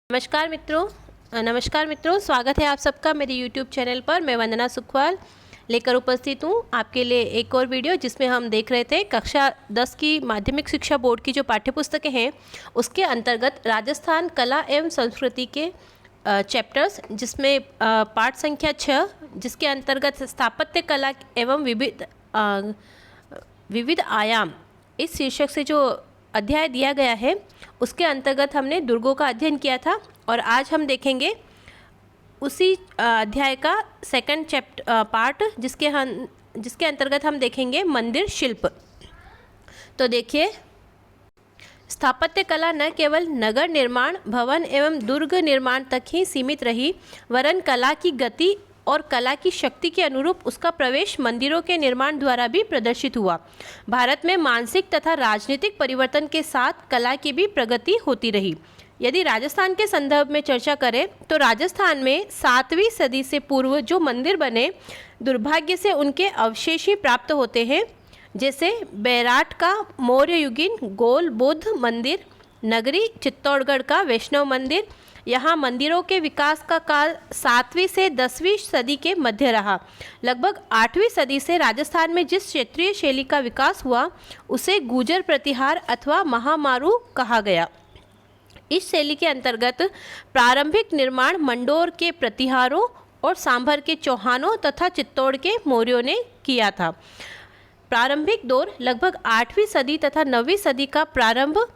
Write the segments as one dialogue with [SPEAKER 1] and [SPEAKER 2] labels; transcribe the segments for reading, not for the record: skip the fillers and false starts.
[SPEAKER 1] नमस्कार मित्रों, स्वागत है आप सबका मेरे YouTube चैनल पर। मैं वंदना सुखवाल लेकर उपस्थित हूँ आपके लिए एक और वीडियो, जिसमें हम देख रहे थे कक्षा 10 की माध्यमिक शिक्षा बोर्ड की जो पाठ्यपुस्तकें हैं उसके अंतर्गत राजस्थान कला एवं संस्कृति के चैप्टर्स, जिसमें पाठ संख्या 6 जिसके अंतर्गत स्थापत्य कला एवं विविध आयाम इस शीर्षक से जो अध्याय दिया गया है उसके अंतर्गत हमने दुर्गों का अध्ययन किया था। और आज हम देखेंगे उसी अध्याय का सेकंड पार्ट, जिसके अंतर्गत हम देखेंगे मंदिर शिल्प। तो देखिए, स्थापत्य कला न केवल नगर निर्माण, भवन एवं दुर्ग निर्माण तक ही सीमित रही, वरन कला की गति और कला की शक्ति के अनुरूप उसका प्रवेश मंदिरों के निर्माण द्वारा भी प्रदर्शित हुआ। भारत में मानसिक तथा राजनीतिक परिवर्तन के साथ कला की भी प्रगति होती रही। यदि राजस्थान के संदर्भ में चर्चा करें तो राजस्थान में 7वीं सदी से पूर्व जो मंदिर बने, दुर्भाग्य से उनके अवशेष ही प्राप्त होते हैं, जैसे बैराट का मौर्य युगीन गोल बौद्ध मंदिर, नगरी चित्तौड़गढ़ का वैष्णव मंदिर। यहाँ मंदिरों के विकास का काल 7वीं से 10वीं सदी के मध्य रहा। लगभग 8वीं सदी से राजस्थान में जिस क्षेत्रीय शैली का विकास हुआ उसे गुर्जर प्रतिहार अथवा महामारू कहा गया। इस शैली के अंतर्गत प्रारंभिक निर्माण मंडोर के प्रतिहारों और सांभर के चौहानों तथा चित्तौड़ के मौर्यों ने किया था। प्रारंभिक दौर लगभग 8वीं सदी तथा 9वीं सदी का प्रारंभ।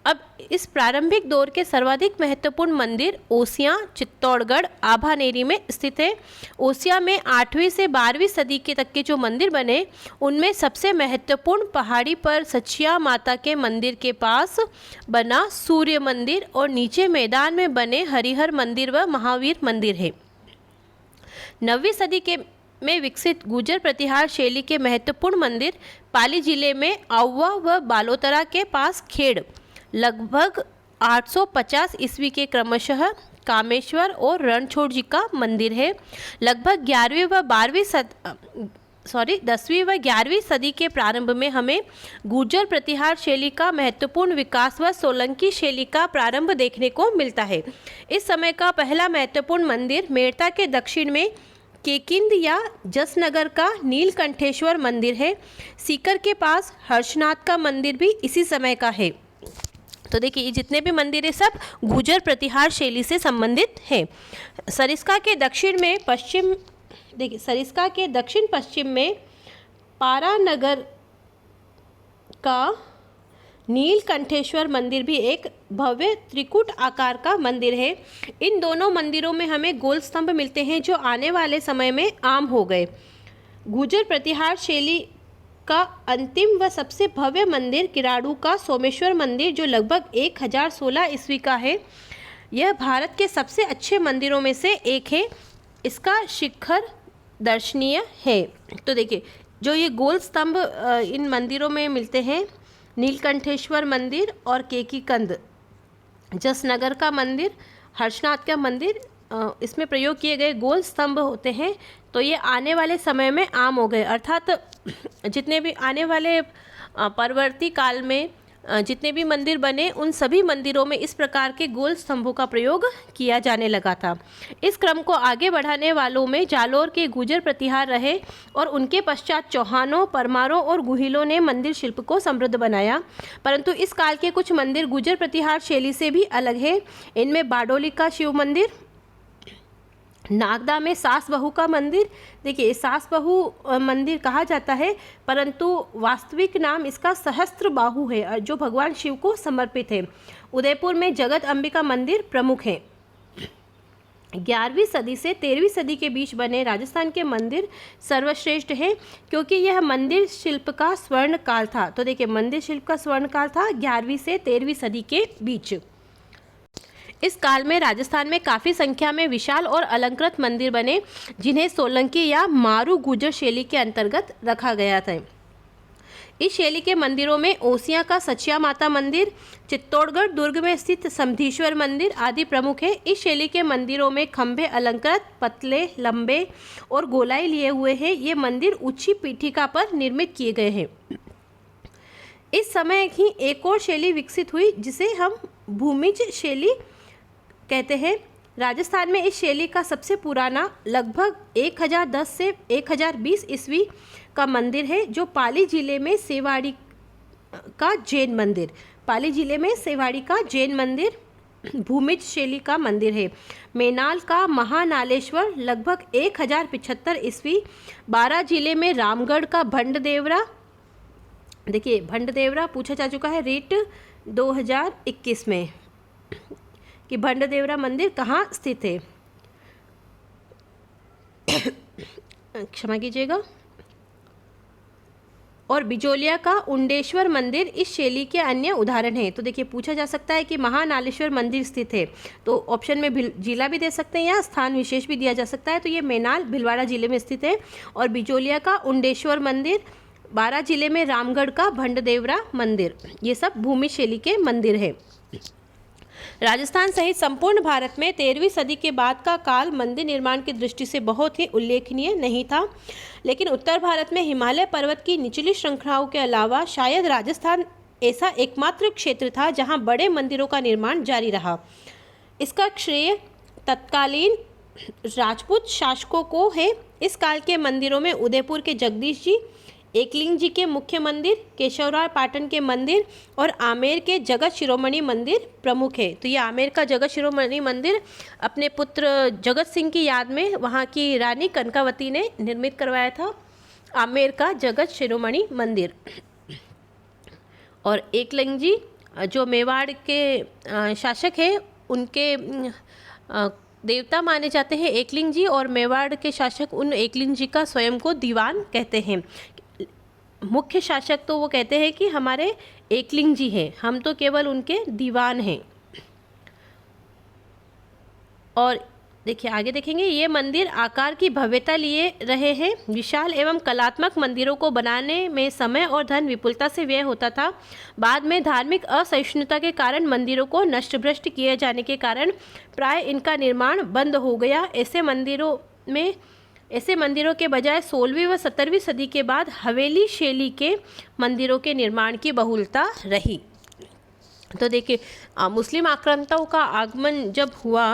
[SPEAKER 1] अब इस प्रारंभिक दौर के सर्वाधिक महत्वपूर्ण मंदिर ओसियां, चित्तौड़गढ़, आभानेरी में स्थित है। ओसियां में 8वीं से 12वीं सदी के तक के जो मंदिर बने, उनमें सबसे महत्वपूर्ण पहाड़ी पर सचिया माता के मंदिर के पास बना सूर्य मंदिर और नीचे मैदान में बने हरिहर मंदिर व महावीर मंदिर है। 9वीं सदी के में विकसित गुर्जर प्रतिहार शैली के महत्वपूर्ण मंदिर पाली जिले में आउवा व बालोतरा के पास खेड़, लगभग 850 ईस्वी के क्रमशः कामेश्वर और रणछोड़ जी का मंदिर है। लगभग 10वीं व 11वीं सदी के प्रारंभ में हमें गुर्जर प्रतिहार शैली का महत्वपूर्ण विकास व सोलंकी शैली का प्रारंभ देखने को मिलता है। इस समय का पहला महत्वपूर्ण मंदिर मेड़ता के दक्षिण में केकिंद या जसनगर का नीलकंठेश्वर मंदिर है। सीकर के पास हर्षनाथ का मंदिर भी इसी समय का है। तो देखिए, ये जितने भी मंदिर है सब गुर्जर प्रतिहार शैली से संबंधित हैं। सरिस्का के दक्षिण पश्चिम में पारानगर का नीलकंठेश्वर मंदिर भी एक भव्य त्रिकूट आकार का मंदिर है। इन दोनों मंदिरों में हमें गोल स्तंभ मिलते हैं, जो आने वाले समय में आम हो गए। गुर्जर प्रतिहार शैली का अंतिम व सबसे भव्य मंदिर किराड़ू का सोमेश्वर मंदिर, जो लगभग 1016 ईस्वी का है। यह भारत के सबसे अच्छे मंदिरों में से एक है। इसका शिखर दर्शनीय है। तो देखिए, जो ये गोल स्तंभ इन मंदिरों में मिलते हैं, नीलकंठेश्वर मंदिर और केकीकंद, जसनगर का मंदिर, हर्षनाथ का मंदिर, इसमें प्रयोग किए गए गोल स्तंभ होते हैं। तो ये आने वाले समय में आम हो गए, अर्थात जितने भी आने वाले परवर्ती काल में जितने भी मंदिर बने, उन सभी मंदिरों में इस प्रकार के गोल स्तंभों का प्रयोग किया जाने लगा था। इस क्रम को आगे बढ़ाने वालों में जालोर के गुर्जर प्रतिहार रहे और उनके पश्चात चौहानों, परमारों और गुहिलों ने मंदिर शिल्प को समृद्ध बनाया। परंतु इस काल के कुछ मंदिर गुर्जर प्रतिहार शैली से भी अलग है। इनमें बारडोली का शिव मंदिर, नागदा में सास बहू का मंदिर। देखिए, सास बहू मंदिर कहा जाता है, परंतु वास्तविक नाम इसका सहस्त्र बाहु है, जो भगवान शिव को समर्पित है। उदयपुर में जगत अंबिका मंदिर प्रमुख है। 11वीं सदी से 13वीं सदी के बीच बने राजस्थान के मंदिर सर्वश्रेष्ठ हैं, क्योंकि यह मंदिर शिल्प का स्वर्ण काल था। तो देखिए, मंदिर शिल्प का स्वर्ण काल था 11वीं से 13वीं सदी के बीच। इस काल में राजस्थान में काफ़ी संख्या में विशाल और अलंकृत मंदिर बने, जिन्हें सोलंकी या मारू गुर्जर शैली के अंतर्गत रखा गया था। इस शैली के मंदिरों में ओसियां का सचिया माता मंदिर, चित्तौड़गढ़ दुर्ग में स्थित समधीश्वर मंदिर आदि प्रमुख है। इस शैली के मंदिरों में खंभे अलंकृत, पतले, लंबे और गोलाई लिए हुए हैं। ये मंदिर ऊंची पीठिका पर निर्मित किए गए हैं। इस समय ही एक और शैली विकसित हुई, जिसे हम भूमिज शैली कहते हैं। राजस्थान में इस शैली का सबसे पुराना लगभग 1010 से 1020 ईस्वी का मंदिर है, जो पाली जिले में सेवाड़ी का जैन मंदिर, पाली जिले में सेवाड़ी का जैन मंदिर भूमिज शैली का मंदिर है। मेनाल का महानालेश्वर लगभग 1075 ईस्वी, बारां जिले में रामगढ़ का भंडदेवरा, देखिए भंडदेवरा पूछा जा चुका है रीट 2021 में कि भंडदेवरा मंदिर कहाँ स्थित है, क्षमा कीजिएगा। और बिजोलिया का उंडेश्वर मंदिर इस शैली के अन्य उदाहरण हैं। तो देखिए पूछा जा सकता है कि महानालेश्वर मंदिर स्थित है, तो ऑप्शन में जिला भी दे सकते हैं या स्थान विशेष भी दिया जा सकता है। तो ये मेनाल भिलवाड़ा जिले में स्थित है, और बिजोलिया का उंडेश्वर मंदिर बारां जिले में रामगढ़ का भंडदेवरा मंदिर, ये सब भूमि शैली के मंदिर हैं। राजस्थान सहित संपूर्ण भारत में 13वीं सदी के बाद का काल मंदिर निर्माण की दृष्टि से बहुत ही उल्लेखनीय नहीं था, लेकिन उत्तर भारत में हिमालय पर्वत की निचली श्रृंखलाओं के अलावा शायद राजस्थान ऐसा एकमात्र क्षेत्र था जहां बड़े मंदिरों का निर्माण जारी रहा। इसका श्रेय तत्कालीन राजपूत शासकों को है। इस काल के मंदिरों में उदयपुर के जगदीश जी, एकलिंग जी के मुख्य मंदिर, केशवराय पाटन के मंदिर और आमेर के जगत शिरोमणि मंदिर प्रमुख है। तो ये आमेर का जगत शिरोमणि मंदिर अपने पुत्र जगत सिंह की याद में वहाँ की रानी कनकावती ने निर्मित करवाया था, आमेर का जगत शिरोमणि मंदिर। और एकलिंग जी जो मेवाड़ के शासक हैं, उनके देवता माने जाते हैं एकलिंग जी, और मेवाड़ के शासक उन एकलिंग जी का स्वयं को दीवान कहते हैं। मुख्य शासक तो वो कहते हैं कि हमारे एकलिंग जी हैं, हम तो केवल उनके दीवान हैं। और देखिए आगे देखेंगे, ये मंदिर आकार की भव्यता लिए रहे हैं। विशाल एवं कलात्मक मंदिरों को बनाने में समय और धन विपुलता से व्यय होता था। बाद में धार्मिक असहिष्णुता के कारण मंदिरों को नष्ट भ्रष्ट किए जाने के कारण प्राय इनका निर्माण बंद हो गया। ऐसे मंदिरों के बजाय 16वीं व 17वीं सदी के बाद हवेली शैली के मंदिरों के निर्माण की बहुलता रही। तो देखिए मुस्लिम आक्रांताओं का आगमन जब हुआ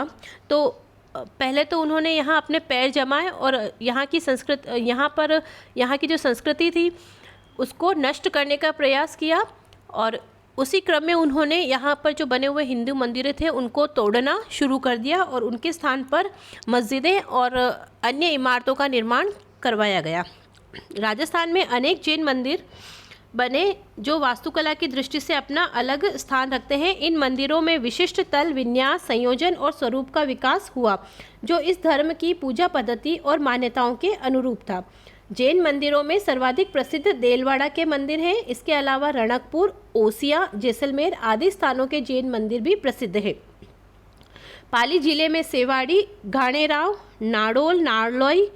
[SPEAKER 1] तो पहले तो उन्होंने यहाँ अपने पैर जमाए और यहाँ की जो संस्कृति थी उसको नष्ट करने का प्रयास किया, और उसी क्रम में उन्होंने यहाँ पर जो बने हुए हिंदू मंदिर थे उनको तोड़ना शुरू कर दिया और उनके स्थान पर मस्जिदें और अन्य इमारतों का निर्माण करवाया गया। राजस्थान में अनेक जैन मंदिर बने जो वास्तुकला की दृष्टि से अपना अलग स्थान रखते हैं। इन मंदिरों में विशिष्ट तल विन्यास, संयोजन और स्वरूप का विकास हुआ जो इस धर्म की पूजा पद्धति और मान्यताओं के अनुरूप था। जैन मंदिरों में सर्वाधिक प्रसिद्ध देलवाड़ा के मंदिर हैं। इसके अलावा रणकपुर, ओसिया, जैसलमेर आदि स्थानों के जैन मंदिर भी प्रसिद्ध हैं। पाली जिले में सेवाड़ी, घाणेराव, नाडोल, नारलोई,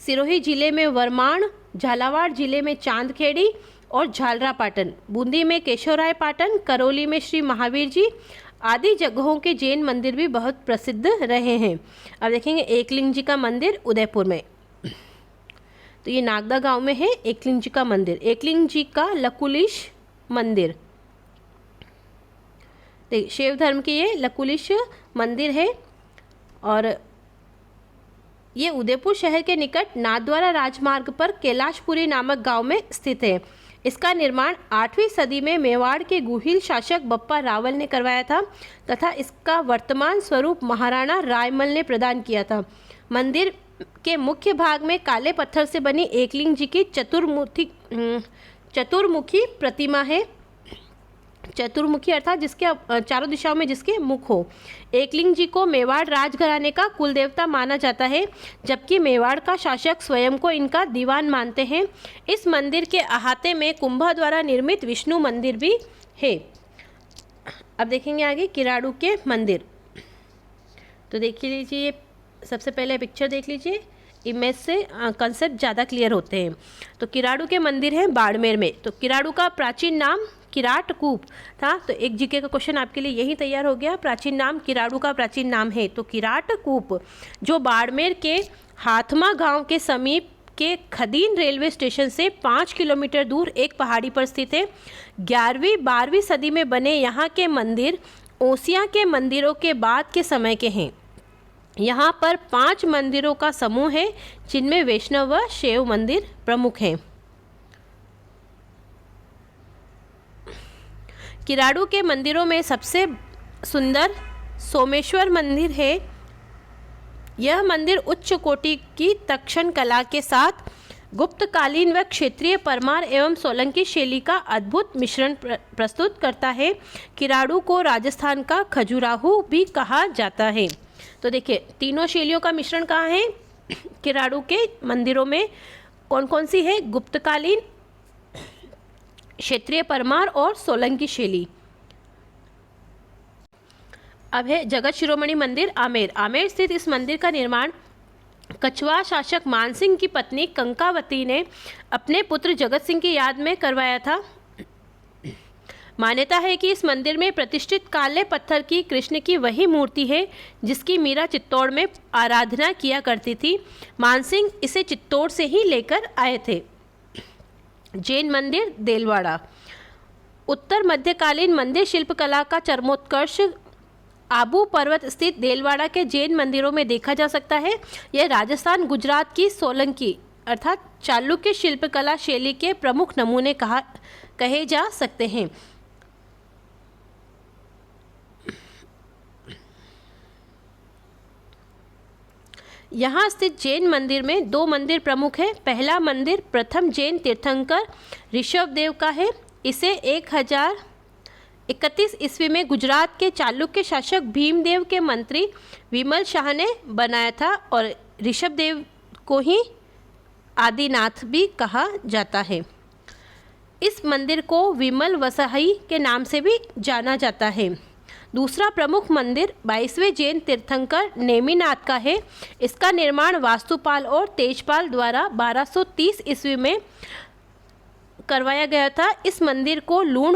[SPEAKER 1] सिरोही जिले में वरमाण, झालावाड़ जिले में चांदखेड़ी और झालरा पाटन, बूंदी में केशवराय पाटन, करौली में श्री महावीर जी आदि जगहों के जैन मंदिर भी बहुत प्रसिद्ध रहे हैं। अब देखेंगे एकलिंग जी का मंदिर उदयपुर में, तो ये नागदा गांव में है एकलिंग जी का मंदिर। एकलिंग जी का लकुलिश मंदिर, देखिए शैव धर्म की ये लकुलिश मंदिर है और ये उदयपुर शहर के निकट नाथद्वारा राजमार्ग पर कैलाशपुरी नामक गांव में स्थित है। इसका निर्माण 8वीं सदी में मेवाड़ के गुहिल शासक बप्पा रावल ने करवाया था तथा इसका वर्तमान स्वरूप महाराणा रायमल ने प्रदान किया था। मंदिर के मुख्य भाग में काले पत्थर से बनी एकलिंग जी की चतुर्मुखी प्रतिमा है। चतुर्मुखी अर्थात जिसके चारों दिशाओं में जिसके मुख हो। एकलिंग जी को मेवाड़ राजघराने का कुल देवता माना जाता है, जबकि मेवाड़ का शासक स्वयं को इनका दीवान मानते हैं। इस मंदिर के अहाते में कुंभा द्वारा निर्मित विष्णु मंदिर भी है। अब देखेंगे आगे किराड़ू के मंदिर। तो देख लीजिए, सबसे पहले पिक्चर देख लीजिए, इमेज से कंसेप्ट ज़्यादा क्लियर होते हैं। तो किराड़ू के मंदिर हैं बाड़मेर में। तो किराड़ू का प्राचीन नाम किराट कूप था। तो एक जीके का क्वेश्चन आपके लिए यही तैयार हो गया। प्राचीन नाम किराड़ू का प्राचीन नाम है तो किराट कूप, जो बाड़मेर के हाथमा गांव के समीप के खदीन रेलवे स्टेशन से 5 किलोमीटर दूर एक पहाड़ी पर स्थित है। 11वीं 12वीं सदी में बने यहाँ के मंदिर ओसियां के मंदिरों के बाद के समय के हैं। यहाँ पर 5 मंदिरों का समूह है जिनमें वैष्णव व शैव मंदिर प्रमुख हैं। किराडू के मंदिरों में सबसे सुंदर सोमेश्वर मंदिर है। यह मंदिर उच्च कोटि की तक्षण कला के साथ गुप्तकालीन व क्षेत्रीय परमार एवं सोलंकी शैली का अद्भुत मिश्रण प्रस्तुत करता है। किराडू को राजस्थान का खजुराहो भी कहा जाता है। तो देखिए, तीनों शैलियों का मिश्रण कहाँ है? किराडू के मंदिरों में कौन कौन सी है? गुप्तकालीन, क्षेत्रीय परमार और सोलंकी शैली। अब है जगत शिरोमणि मंदिर आमेर। आमेर स्थित इस मंदिर का निर्माण कछवाहा शासक मानसिंह की पत्नी कंकावती ने अपने पुत्र जगत सिंह की याद में करवाया था। मान्यता है कि इस मंदिर में प्रतिष्ठित काले पत्थर की कृष्ण की वही मूर्ति है जिसकी मीरा चित्तौड़ में आराधना किया करती थी। मानसिंह इसे चित्तौड़ से ही लेकर आए थे। जैन मंदिर देलवाड़ा। उत्तर मध्यकालीन मंदिर शिल्पकला का चरमोत्कर्ष आबू पर्वत स्थित देलवाड़ा के जैन मंदिरों में देखा जा सकता है। यह राजस्थान गुजरात की सोलंकी अर्थात चालुक्य शिल्पकला शैली के प्रमुख नमूने कहे जा सकते हैं। यहाँ स्थित जैन मंदिर में 2 मंदिर प्रमुख हैं। पहला मंदिर प्रथम जैन तीर्थंकर ऋषभदेव का है। इसे 1031 ईस्वी में गुजरात के चालुक्य शासक भीमदेव के मंत्री विमल शाह ने बनाया था और ऋषभदेव को ही आदिनाथ भी कहा जाता है। इस मंदिर को विमल वसाई के नाम से भी जाना जाता है। दूसरा प्रमुख मंदिर 22वें जैन तीर्थंकर नेमिनाथ का है। इसका निर्माण वास्तुपाल और तेजपाल द्वारा 1230 ईस्वी में करवाया गया था। इस मंदिर को लूण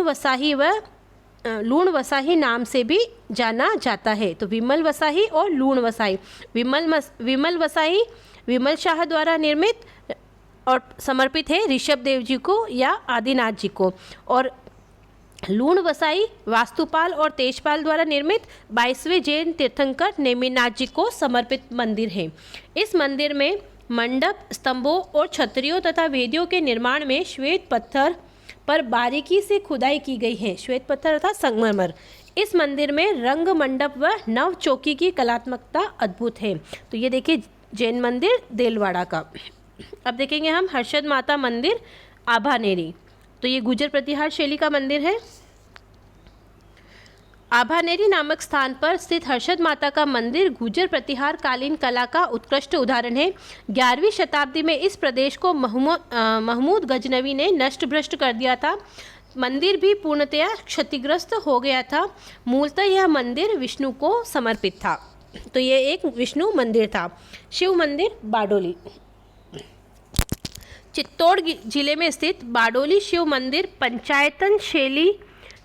[SPEAKER 1] वसाही नाम से भी जाना जाता है। तो विमल वसाही और लूण वसाही। विमल वसाही विमल शाह द्वारा निर्मित और समर्पित है ऋषभदेव जी को या आदिनाथ जी को, और लूण वसाई वास्तुपाल और तेजपाल द्वारा निर्मित 22वें जैन तीर्थंकर नेमिनाथ जी को समर्पित मंदिर है। इस मंदिर में मंडप, स्तंभों और छतरियों तथा वेदियों के निर्माण में श्वेत पत्थर पर बारीकी से खुदाई की गई है। श्वेत पत्थर अर्थात संगमरमर। इस मंदिर में रंग मंडप व नव चौकी की कलात्मकता अद्भुत है। तो ये देखिए जैन मंदिर देलवाड़ा का। अब देखेंगे हम हर्षद माता मंदिर आभानेरी। तो ये गुर्जर प्रतिहार शैली का मंदिर है। आभानेरी नामक स्थान पर स्थित हर्षद माता का मंदिर गुर्जर प्रतिहार कालीन कला का उत्कृष्ट उदाहरण है। 11वीं शताब्दी में इस प्रदेश को महमूद गजनवी ने नष्ट भ्रष्ट कर दिया था। मंदिर भी पूर्णतया क्षतिग्रस्त हो गया था। मूलतः यह मंदिर विष्णु को समर्पित था। तो ये एक विष्णु मंदिर था। शिव मंदिर बारडोली। चित्तौड़ जिले में स्थित बारडोली शिव मंदिर पंचायतन शैली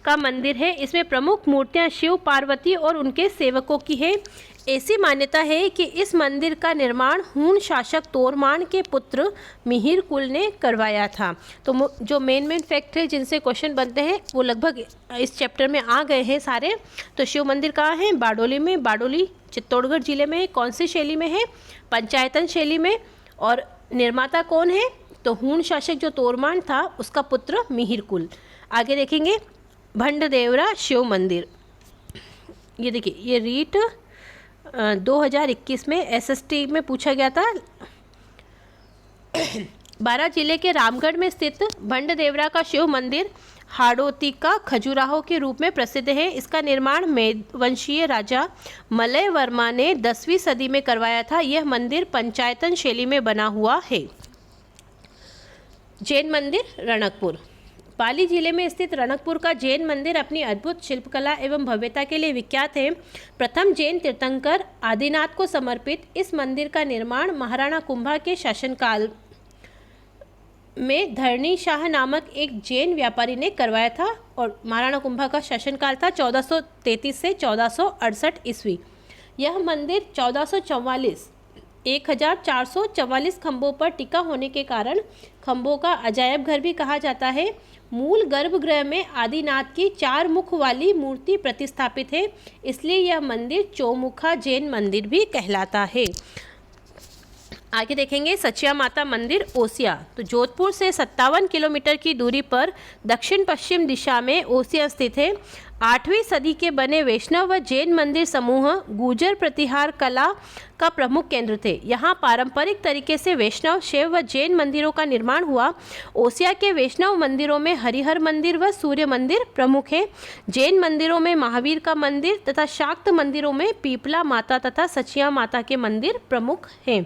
[SPEAKER 1] का मंदिर है। इसमें प्रमुख मूर्तियां शिव, पार्वती और उनके सेवकों की है। ऐसी मान्यता है कि इस मंदिर का निर्माण हूण शासक तोरमान के पुत्र मिहिर कुल ने करवाया था। तो जो मेन फैक्ट है जिनसे क्वेश्चन बनते हैं वो लगभग इस चैप्टर में आ गए हैं सारे। तो शिव मंदिर कहाँ है? बारडोली में। बारडोली चित्तौड़गढ़ जिले में है। कौन सी शैली में है? पंचायतन शैली में। और निर्माता कौन है? तो हूण शासक जो तोरमान था उसका पुत्र मिहिर कुल। आगे देखेंगे भंडदेवरा शिव मंदिर। ये देखिए, ये रीट 2021 में एसएसटी में पूछा गया था। 12 जिले के रामगढ़ में स्थित भंडदेवरा का शिव मंदिर हाड़ौती का खजुराहो के रूप में प्रसिद्ध है। इसका निर्माण मेदवंशीय राजा मलय वर्मा ने 10वीं सदी में करवाया था। यह मंदिर पंचायतन शैली में बना हुआ है। जैन मंदिर रणकपुर। पाली जिले में स्थित रणकपुर का जैन मंदिर अपनी अद्भुत शिल्पकला एवं भव्यता के लिए विख्यात है। प्रथम जैन तीर्थंकर आदिनाथ को समर्पित इस मंदिर का निर्माण महाराणा कुंभा के शासनकाल में धरणी शाह नामक एक जैन व्यापारी ने करवाया था और महाराणा कुंभा का शासनकाल था 1433 से 1468 ईस्वी। यह मंदिर 1444 खंभों पर टिका होने के कारण खंभों का अजायब घर भी कहा जाता है। मूल गर्भगृह में आदिनाथ की 4 मुख वाली मूर्ति प्रतिस्थापित है, इसलिए यह मंदिर चौमुखा जैन मंदिर भी कहलाता है। आगे देखेंगे सचिया माता मंदिर ओसिया। तो जोधपुर से 57 किलोमीटर की दूरी पर दक्षिण पश्चिम दिशा में ओसिया स्थित है। 8वीं सदी के बने वैष्णव व जैन मंदिर समूह गुर्जर प्रतिहार कला का प्रमुख केंद्र थे। यहाँ पारंपरिक तरीके से वैष्णव, शैव व जैन मंदिरों का निर्माण हुआ। ओसिया के वैष्णव मंदिरों में हरिहर मंदिर व सूर्य मंदिर प्रमुख है। जैन मंदिरों में महावीर का मंदिर तथा शाक्त मंदिरों में पीपला माता तथा सचिया माता के मंदिर प्रमुख हैं।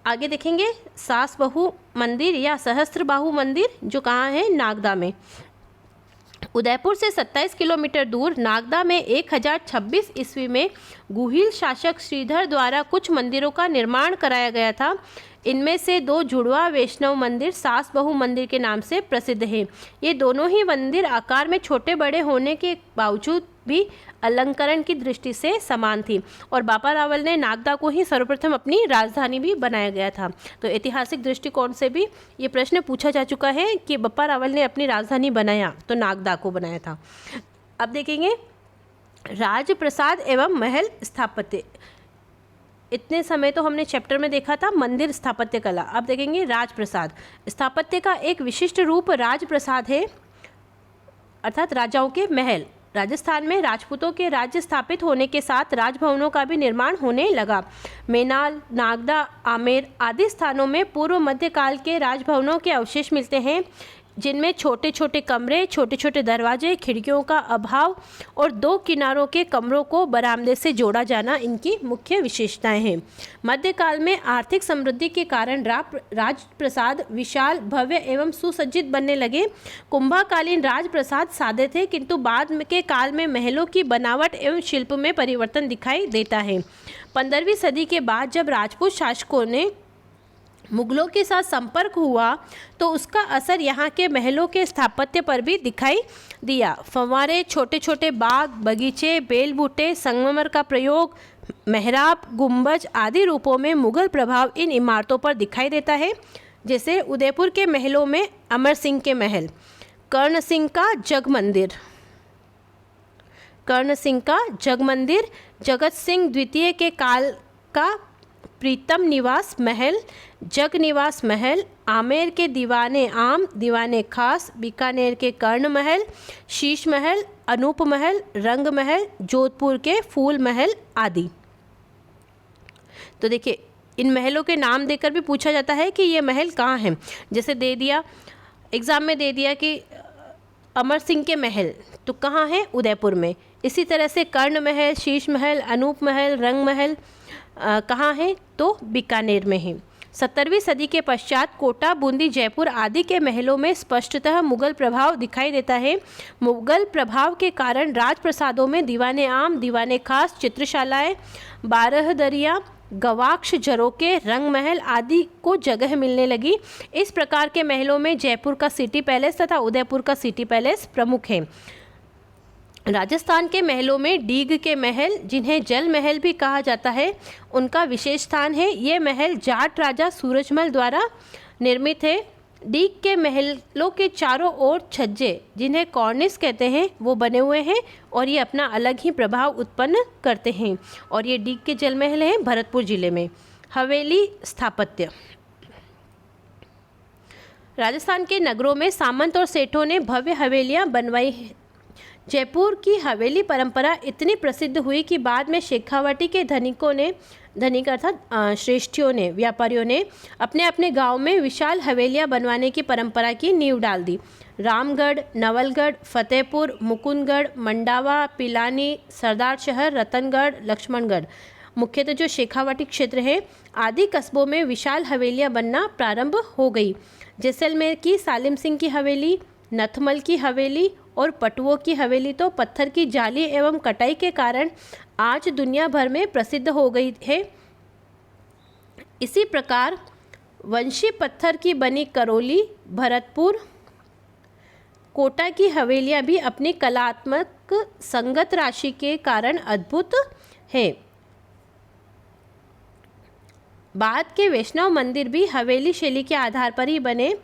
[SPEAKER 1] आगे देखेंगे सास बहू मंदिर या सहस्त्र बाहु मंदिर, जो कहाँ है, नागदा में। उदयपुर से 27 किलोमीटर दूर नागदा में 1026 ईस्वी में गुहिल शासक श्रीधर द्वारा कुछ मंदिरों का निर्माण कराया गया था। इनमें से 2 जुड़वा वैष्णव मंदिर सास बहू मंदिर के नाम से प्रसिद्ध हैं। ये दोनों ही मंदिर आकार में छोटे बड़े होने के बावजूद भी अलंकरण की दृष्टि से समान थी और बापा रावल ने नागदा को ही सर्वप्रथम अपनी राजधानी भी बनाया गया था। तो ऐतिहासिक दृष्टिकोण से भी ये प्रश्न पूछा जा चुका है कि बापा रावल ने अपनी राजधानी बनाया तो नागदा को बनाया था। अब देखेंगे राजप्रसाद एवं महल स्थापत्य। इतने समय तो हमने चैप्टर में देखा था मंदिर स्थापत्य कला। अब देखेंगे राजप्रसाद। स्थापत्य का एक विशिष्ट रूप राजप्रसाद है, अर्थात राजाओं के महल। राजस्थान में राजपूतों के राज्य स्थापित होने के साथ राजभवनों का भी निर्माण होने लगा। मेनाल, नागदा, आमेर आदि स्थानों में पूर्व मध्यकाल के राजभवनों के अवशेष मिलते हैं, जिनमें छोटे छोटे कमरे, छोटे छोटे दरवाजे, खिड़कियों का अभाव और 2 किनारों के कमरों को बरामदे से जोड़ा जाना इनकी मुख्य विशेषताएं हैं। मध्यकाल में आर्थिक समृद्धि के कारण राजप्रसाद विशाल, भव्य एवं सुसज्जित बनने लगे। कुंभाकालीन राजप्रसाद सादे थे, किंतु बाद के काल में महलों की बनावट एवं शिल्प में परिवर्तन दिखाई देता है। 15वीं सदी के बाद जब राजपूत शासकों ने मुगलों के साथ संपर्क हुआ तो उसका असर यहाँ के महलों के स्थापत्य पर भी दिखाई दिया। फव्वारे, छोटे छोटे बाग, बगीचे, बेल बूटे, संगमरमर का प्रयोग, मेहराब, गुंबज आदि रूपों में मुगल प्रभाव इन इमारतों पर दिखाई देता है। जैसे उदयपुर के महलों में अमर सिंह के महल, कर्ण सिंह का जग मंदिर, जगत सिंह द्वितीय के काल का प्रीतम निवास महल, जग निवास महल, आमेर के दीवाने आम, दीवाने खास, बीकानेर के कर्ण महल, शीश महल, अनूप महल, रंग महल, जोधपुर के फूल महल आदि। तो देखिए इन महलों के नाम देकर भी पूछा जाता है कि ये महल कहाँ हैं। जैसे दे दिया एग्ज़ाम में दे दिया कि अमर सिंह के महल, तो कहाँ है, उदयपुर में। इसी तरह से कर्ण महल, शीश महल, अनूप महल, रंग महल कहाँ है, तो बीकानेर में है। 17वीं सदी के पश्चात कोटा, बूंदी, जयपुर आदि के महलों में स्पष्टतः मुगल प्रभाव दिखाई देता है। मुगल प्रभाव के कारण राजप्रसादों में दीवाने आम, दीवाने खास, चित्रशालाएँ, 12 दरिया, गवाक्ष, झरोके, रंग महल आदि को जगह मिलने लगी। इस प्रकार के महलों में जयपुर का सिटी पैलेस तथा उदयपुर का सिटी पैलेस प्रमुख हैं। राजस्थान के महलों में डीग के महल, जिन्हें जल महल भी कहा जाता है, उनका विशेष स्थान है। ये महल जाट राजा सूरजमल द्वारा निर्मित है। डीग के महलों के चारों ओर छज्जे, जिन्हें कॉर्निस कहते हैं, वो बने हुए हैं और ये अपना अलग ही प्रभाव उत्पन्न करते हैं। और ये डीग के जल महल हैं भरतपुर जिले में। हवेली स्थापत्य। राजस्थान के नगरों में सामंत और सेठों ने भव्य हवेलियां बनवाई। जयपुर की हवेली परंपरा इतनी प्रसिद्ध हुई कि बाद में शेखावाटी के धनिक अर्थात श्रेष्ठियों ने, व्यापारियों ने अपने अपने गांव में विशाल हवेलियां बनवाने की परंपरा की नींव डाल दी। रामगढ़, नवलगढ़, फतेहपुर, मुकुंदगढ़, मंडावा, पिलानी, सरदार शहर, रतनगढ़, लक्ष्मणगढ़, मुख्यतः जो शेखावाटी क्षेत्र है, आदि कस्बों में विशाल हवेलियां बनना प्रारंभ हो गई। जैसलमेर की सालिम सिंह की हवेली, नथमल की हवेली और पटुओं की हवेली तो पत्थर की जाली एवं कटाई के कारण आज दुनिया भर में प्रसिद्ध हो गई है। इसी प्रकार वंशी पत्थर की बनी करौली, भरतपुर, कोटा की हवेलियां भी अपनी कलात्मक संगत राशि के कारण अद्भुत है। बाद के वैष्णव मंदिर भी हवेली शैली के आधार पर ही बने।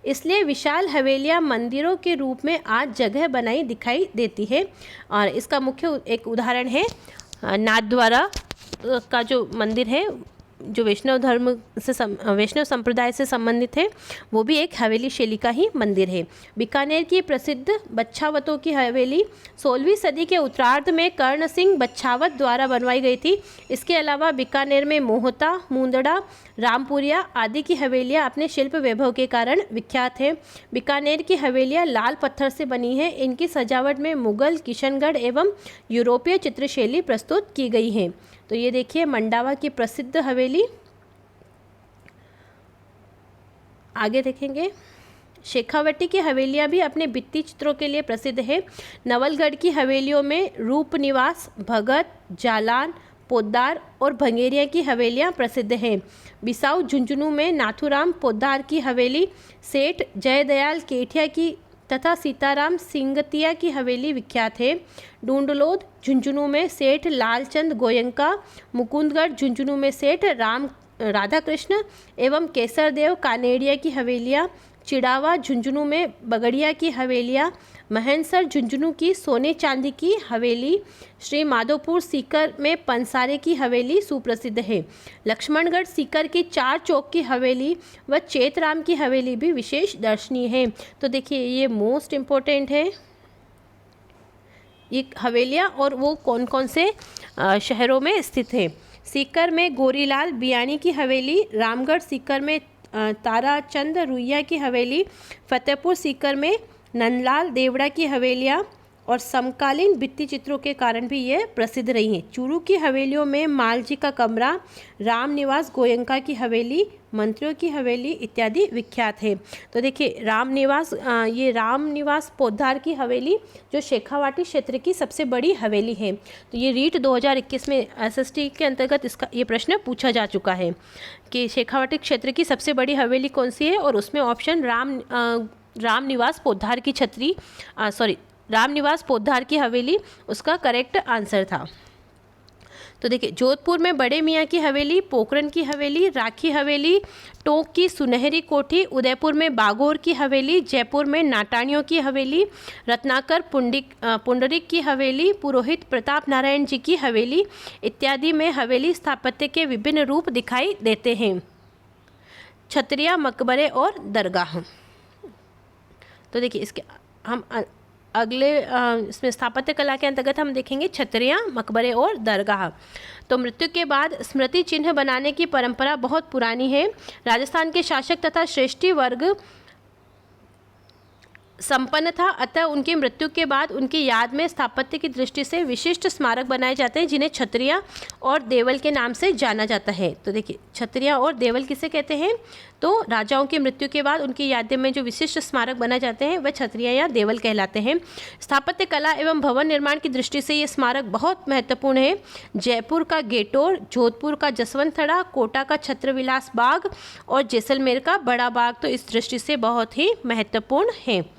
[SPEAKER 1] इसलिए विशाल हवेलियां मंदिरों के रूप में आज जगह बनाई दिखाई देती है। और इसका मुख्य एक उदाहरण है नाथद्वारा का जो मंदिर है, जो वैष्णव धर्म से वैष्णव संप्रदाय से संबंधित है, वो भी एक हवेली शैली का ही मंदिर है। बीकानेर की प्रसिद्ध बच्छावतों की हवेली 16वीं सदी के उत्तरार्ध में कर्ण सिंह बच्छावत द्वारा बनवाई गई थी। इसके अलावा बीकानेर में मोहता, मुंदड़ा, रामपुरिया आदि की हवेलियां अपने शिल्प वैभव के कारण विख्यात हैं। बीकानेर की हवेलियां लाल पत्थर से बनी हैं। इनकी सजावट में मुगल, किशनगढ़ एवं यूरोपीय चित्रशैली प्रस्तुत की गई है। तो ये देखिए मंडावा की प्रसिद्ध हवेली। आगे देखेंगे, शेखावटी की हवेलियां भी अपने भित्ति चित्रों के लिए प्रसिद्ध है। नवलगढ़ की हवेलियों में रूप निवास, भगत, जालान, पोद्दार और भंगेरिया की हवेलियां प्रसिद्ध हैं। बिसाऊ झुंझुनू में नाथूराम पोद्दार की हवेली, सेठ जयदयाल केठिया की तथा सीताराम सिंगतिया की हवेली विख्यात है। डूंडलोद झुंझुनू में सेठ लालचंद गोयंका, मुकुंदगढ़ झुंझुनू में सेठ राधाकृष्ण एवं केसरदेव कानेड़िया की हवेलियाँ, चिड़ावा झुंझुनू में बगड़िया की हवेलियाँ, महेंसर झुंझुनू की सोने चांदी की हवेली, श्री माधोपुर सीकर में पंसारे की हवेली सुप्रसिद्ध है। लक्ष्मणगढ़ सीकर की चार चौक की हवेली व चेतराम की हवेली भी विशेष दर्शनीय है। तो देखिए ये मोस्ट इम्पोर्टेंट है ये हवेलियाँ, और वो कौन कौन से शहरों में स्थित है। सीकर में गोरीलाल बियानी की हवेली, रामगढ़ सीकर में ताराचंद रुइया की हवेली, फतेहपुर सीकर में नंदलाल देवड़ा की हवेलियाँ और समकालीन भित्ति चित्रों के कारण भी ये प्रसिद्ध रही हैं। चूरू की हवेलियों में मालजी का कमरा, राम निवास गोयंका की हवेली, मंत्रियों की हवेली इत्यादि विख्यात है। तो देखिए ये राम निवास पोद्दार की हवेली जो शेखावाटी क्षेत्र की सबसे बड़ी हवेली है। तो ये रीट 2021 में SST के अंतर्गत इसका ये प्रश्न पूछा जा चुका है कि शेखावाटी क्षेत्र की सबसे बड़ी हवेली कौन सी है, और उसमें ऑप्शन राम निवास पोद्दार की हवेली उसका करेक्ट आंसर था। तो देखिए जोधपुर में बड़े मियाँ की हवेली, पोखरन की हवेली, राखी हवेली, टोंक की सुनहरी कोठी, उदयपुर में बागोर की हवेली, जयपुर में नाटानियों की हवेली, रत्नाकर पुंडरिक की हवेली, पुरोहित प्रताप नारायण जी की हवेली इत्यादि में हवेली स्थापत्य के विभिन्न रूप दिखाई देते हैं। छतरिया, मकबरे और दरगाह। तो देखिए इसके हम अगले इसमें स्थापत्य कला के अंतर्गत हम देखेंगे छतरियाँ, मकबरे और दरगाह। तो मृत्यु के बाद स्मृति चिन्ह बनाने की परंपरा बहुत पुरानी है। राजस्थान के शासक तथा श्रेष्ठी वर्ग संपन्न था, अतः उनकी मृत्यु के बाद उनकी याद में स्थापत्य की दृष्टि से विशिष्ट स्मारक बनाए जाते हैं, जिन्हें छतरिया और देवल के नाम से जाना जाता है। तो देखिए छतरिया और देवल किसे कहते हैं, तो राजाओं की मृत्यु के बाद उनकी यादें में जो विशिष्ट स्मारक बनाए जाते हैं वह छतरिया या देवल कहलाते हैं। स्थापत्य कला एवं भवन निर्माण की दृष्टि से ये स्मारक बहुत महत्वपूर्ण है। जयपुर का गेटोर, जोधपुर का जसवंतथड़ा, कोटा का छत्रविलास बाग और जैसलमेर का बड़ा बाग तो इस दृष्टि से बहुत ही महत्वपूर्ण है।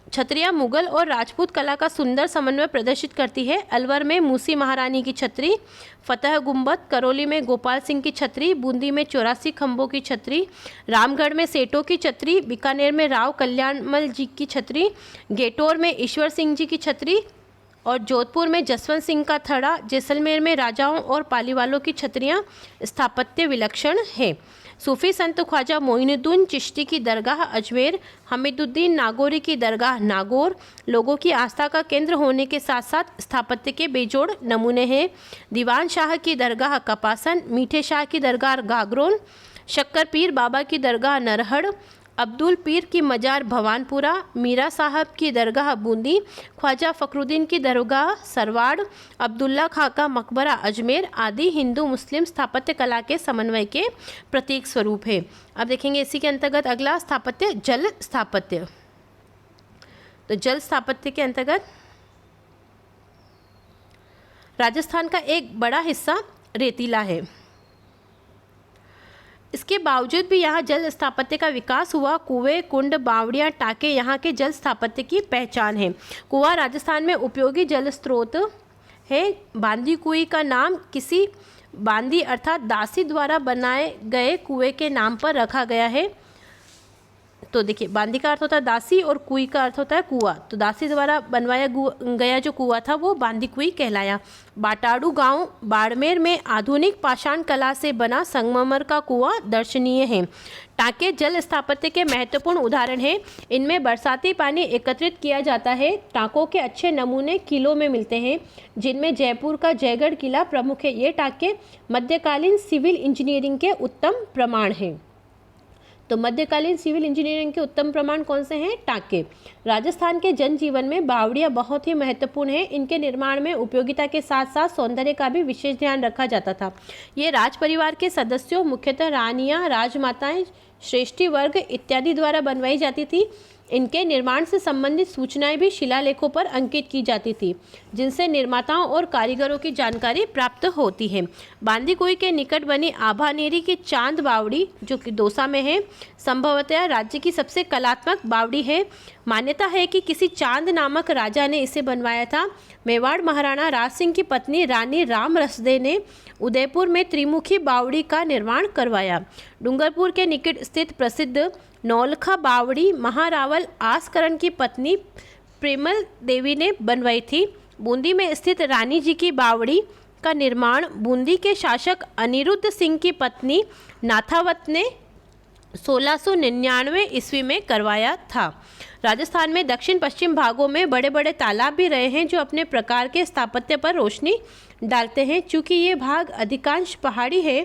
[SPEAKER 1] छतरियाँ मुगल और राजपूत कला का सुंदर समन्वय प्रदर्शित करती है। अलवर में मूसी महारानी की छतरी, फतेह गुंबद, करौली में गोपाल सिंह की छतरी, बूंदी में 84 खंभों की छतरी, रामगढ़ में सेठों की छतरी, बीकानेर में राव कल्याणमल जी की छतरी, गेटोर में ईश्वर सिंह जी की छतरी और जोधपुर में जसवंत सिंह का थड़ा, जैसलमेर में राजाओं और पालीवालों की छतरियाँ स्थापत्य विलक्षण है। सूफी संत ख्वाजा मोइनुद्दीन चिश्ती की दरगाह अजमेर, हमीदुद्दीन नागौरी की दरगाह नागौर लोगों की आस्था का केंद्र होने के साथ साथ स्थापत्य के बेजोड़ नमूने हैं। दीवान शाह की दरगाह कपासन, मीठे शाह की दरगाह गागरोन, शक्कर पीर बाबा की दरगाह नरहड़, अब्दुल पीर की मजार भवानपुरा, मीरा साहब की दरगाह बूंदी, ख्वाजा फखरुद्दीन की दरगाह सरवाड़, अब्दुल्ला खां का मकबरा अजमेर आदि हिंदू मुस्लिम स्थापत्य कला के समन्वय के प्रतीक स्वरूप है। अब देखेंगे इसी के अंतर्गत अगला स्थापत्य जल स्थापत्य। तो जल स्थापत्य के अंतर्गत राजस्थान का एक बड़ा हिस्सा रेतीला है। इसके बावजूद भी यहाँ जल स्थापत्य का विकास हुआ। कुएं, कुंड, बावड़ियाँ, टाके यहाँ के जल स्थापत्य की पहचान है। कुआं राजस्थान में उपयोगी जल स्रोत है। बांदी कुई का नाम किसी बांदी अर्थात दासी द्वारा बनाए गए कुएं के नाम पर रखा गया है। तो देखिए बांदी का अर्थ होता है दासी और कुई का अर्थ होता है कुआं। तो दासी द्वारा बनवाया गया जो कुआं था वो बांदी कुई कहलाया। बाटाड़ू गांव बाड़मेर में आधुनिक पाषाण कला से बना संगमरमर का कुआं दर्शनीय है। टांके जल स्थापत्य के महत्वपूर्ण उदाहरण हैं। इनमें बरसाती पानी एकत्रित किया जाता है। टांकों के अच्छे नमूने किलों में मिलते हैं, जिनमें जयपुर का जयगढ़ किला प्रमुख है। ये टांके मध्यकालीन सिविल इंजीनियरिंग के उत्तम प्रमाण हैं। तो मध्यकालीन सिविल इंजीनियरिंग के उत्तम प्रमाण कौन से हैं? टांके। राजस्थान के जनजीवन में बावड़ियाँ बहुत ही महत्वपूर्ण हैं। इनके निर्माण में उपयोगिता के साथ साथ सौंदर्य का भी विशेष ध्यान रखा जाता था। ये राज परिवार के सदस्यों, मुख्यतः रानियाँ, राजमाताएं, श्रेष्ठी वर्ग इत्यादि द्वारा बनवाई जाती थी। इनके निर्माण से संबंधित सूचनाएं भी शिलालेखों पर अंकित की जाती थी, जिनसे निर्माताओं और कारीगरों की जानकारी प्राप्त होती है। बांदी कुई के निकट बनी आभानेरी की चांद बावड़ी, जो कि दौसा में है, संभवतः राज्य की सबसे कलात्मक बावड़ी है। मान्यता है कि किसी चांद नामक राजा ने इसे बनवाया था। मेवाड़ महाराणा राज सिंह की पत्नी रानी राम रसदे ने उदयपुर में त्रिमुखी बावड़ी का निर्माण करवाया। डूंगरपुर के निकट स्थित प्रसिद्ध नौलखा बावड़ी महारावल आसकरण की पत्नी प्रेमल देवी ने बनवाई थी। बूंदी में स्थित रानी जी की बावड़ी का निर्माण बूंदी के शासक अनिरुद्ध सिंह की पत्नी नाथावत ने 1699 ईस्वी में करवाया था। राजस्थान में दक्षिण पश्चिम भागों में बड़े बड़े तालाब भी रहे हैं, जो अपने प्रकार के स्थापत्य पर रोशनी डालते हैं। चूँकि ये भाग अधिकांश पहाड़ी है,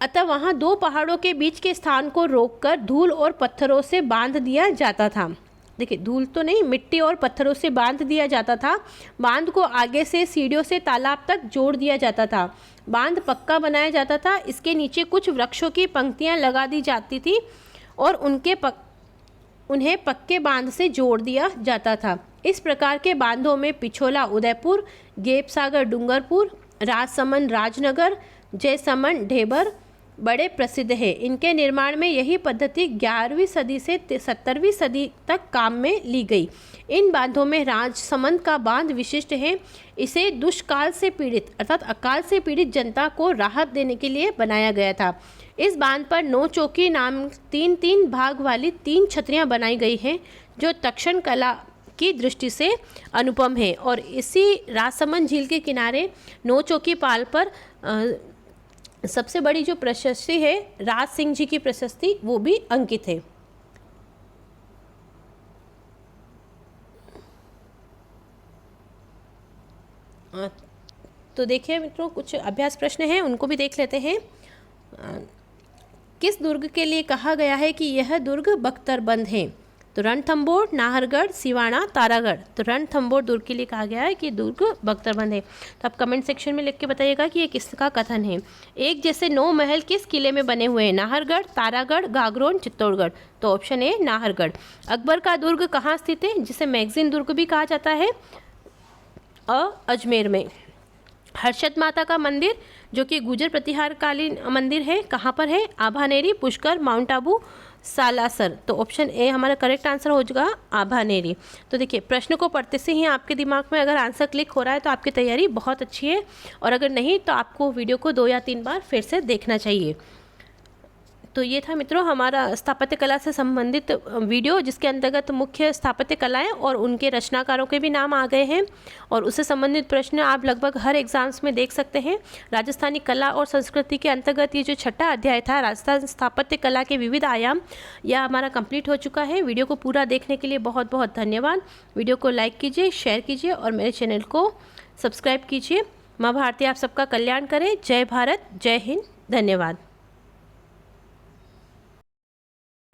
[SPEAKER 1] अतः वहाँ दो पहाड़ों के बीच के स्थान को रोककर धूल और पत्थरों से बांध दिया जाता था। देखिए, धूल तो नहीं, मिट्टी और पत्थरों से बांध दिया जाता था। बांध को आगे से सीढ़ियों से तालाब तक जोड़ दिया जाता था। बांध पक्का बनाया जाता था। इसके नीचे कुछ वृक्षों की पंक्तियाँ लगा दी जाती थी और उन्हें पक्के बांध से जोड़ दिया जाता था। इस प्रकार के बांधों में पिछोला उदयपुर, गेपसागर डूंगरपुर, राजसमंद राजनगर, जयसमंद ढेबर बड़े प्रसिद्ध है। इनके निर्माण में यही पद्धति 11वीं सदी से 17वीं सदी तक काम में ली गई। इन बांधों में राजसमंद का बांध विशिष्ट है। इसे दुष्काल से पीड़ित अर्थात अकाल से पीड़ित जनता को राहत देने के लिए बनाया गया था। इस बांध पर 9 चौकी नाम 3 भाग वाली 3 छतरियां बनाई गई हैं, जो तक्षण कला की दृष्टि से अनुपम है। और इसी राजसमंद झील के किनारे 9 चौकी पाल पर सबसे बड़ी जो प्रशस्ति है राज सिंह जी की प्रशस्ति, वो भी अंकित है। तो देखिए मित्रों, कुछ अभ्यास प्रश्न हैं, उनको भी देख लेते हैं। किस दुर्ग के लिए कहा गया है कि यह दुर्ग बख्तरबंद है? तो रणथंभौर, नाहरगढ़, सिवाना, तारागढ़। तो रणथंभौर दुर्ग के लिए कहा गया है कि दुर्ग बख्तरबंद है। तो आप कमेंट सेक्शन में लिख के बताइएगा कि ये किसका कथन है। एक जैसे 9 महल किस किले में बने हुए हैं? नाहरगढ़, तारागढ़, गागरोन, चित्तौड़गढ़। तो ऑप्शन ए नाहरगढ़। अकबर का दुर्ग कहाँ स्थित है, जिसे मैगजीन दुर्ग भी कहा जाता है? अजमेर में। हर्षद माता का मंदिर, जो कि गुर्जर प्रतिहारकालीन मंदिर है, कहाँ पर है? आभानेरी, पुष्कर, माउंट आबू, सालासर। तो ऑप्शन ए हमारा करेक्ट आंसर हो जाएगा आभानेरी। तो देखिए, प्रश्न को पढ़ते से ही आपके दिमाग में अगर आंसर क्लिक हो रहा है तो आपकी तैयारी बहुत अच्छी है, और अगर नहीं तो आपको वीडियो को 2 या 3 बार फिर से देखना चाहिए। तो ये था मित्रों हमारा स्थापत्य कला से संबंधित वीडियो, जिसके अंतर्गत मुख्य स्थापत्य कलाएं और उनके रचनाकारों के भी नाम आ गए हैं, और उससे संबंधित प्रश्न आप लगभग हर एग्जाम्स में देख सकते हैं। राजस्थानी कला और संस्कृति के अंतर्गत ये जो 6ठा अध्याय था, राजस्थान स्थापत्य कला के विविध आयाम, यह हमारा कंप्लीट हो चुका है। वीडियो को पूरा देखने के लिए बहुत बहुत धन्यवाद। वीडियो को लाइक कीजिए, शेयर कीजिए और मेरे चैनल को सब्सक्राइब कीजिए। माँ भारती आप सबका कल्याण करें। जय भारत, जय हिंद, धन्यवाद।